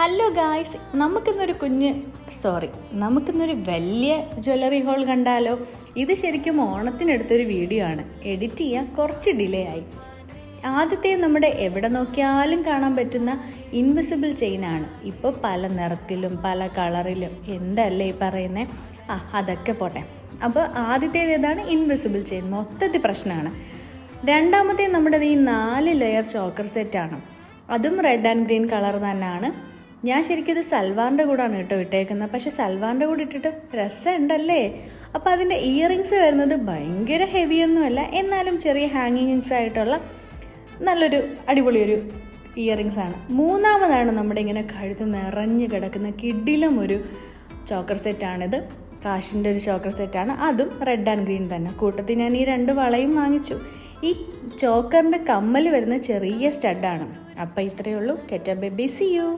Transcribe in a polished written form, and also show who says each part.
Speaker 1: Hello guys, നമുക്കിന്നൊരു വലിയ jewellery whole കണ്ടാലോ. ഇത് ശരിക്കും ഓണത്തിനെടുത്തൊരു വീഡിയോ ആണ്. എഡിറ്റ് ചെയ്യാൻ കുറച്ച് ഡിലേ ആയി. ആദ്യത്തെ നമ്മുടെ എവിടെ നോക്കിയാലും കാണാൻ പറ്റുന്ന ഇൻവിസിബിൾ ചെയിനാണ്. ഇപ്പോൾ പല നിറത്തിലും പല കളറിലും എന്തല്ലേ ഈ പറയുന്നത്. അതൊക്കെ പോട്ടെ. അപ്പോൾ ആദ്യത്തേത് ഏതാണ്? Invisible chain. മൊത്തത്തിൽ പ്രശ്നമാണ്. രണ്ടാമത്തെ നമ്മുടെ ഈ 4 ലെയർ ചോക്കർ സെറ്റാണ്. അതും റെഡ് ആൻഡ് ഗ്രീൻ കളർ തന്നെയാണ്. ഞാൻ ശരിക്കും ഇത് സൽവാറിൻ്റെ കൂടാണ് ഇട്ടേക്കുന്നത്. പക്ഷെ സൽവാറിൻ്റെ കൂടെ ഇട്ടിട്ട് രസമുണ്ടല്ലേ. അപ്പോൾ അതിൻ്റെ ഇയറിങ്സ് വരുന്നത് ഭയങ്കര ഹെവിയൊന്നുമല്ല, എന്നാലും ചെറിയ ഹാങ്ങിങ്സ് ആയിട്ടുള്ള നല്ലൊരു അടിപൊളിയൊരു ഇയറിങ്സാണ്. മൂന്നാമതാണ് നമ്മുടെ ഇങ്ങനെ കഴുത്ത് നിറഞ്ഞു കിടക്കുന്ന കിടിലം ഒരു ചോക്കർ സെറ്റാണിത്. കാശിൻ്റെ ഒരു ചോക്കർ സെറ്റാണ്. അതും റെഡ് ആൻഡ് ഗ്രീൻ തന്നെ. കൂട്ടത്തിൽ ഞാൻ ഈ 2 വളയും വാങ്ങിച്ചു. ഈ ചോക്കറിൻ്റെ കമ്മൽ വരുന്ന ചെറിയ സ്റ്റഡാണ്. അപ്പോൾ ഇത്രയേ ഉള്ളൂ. Tata baby, see U.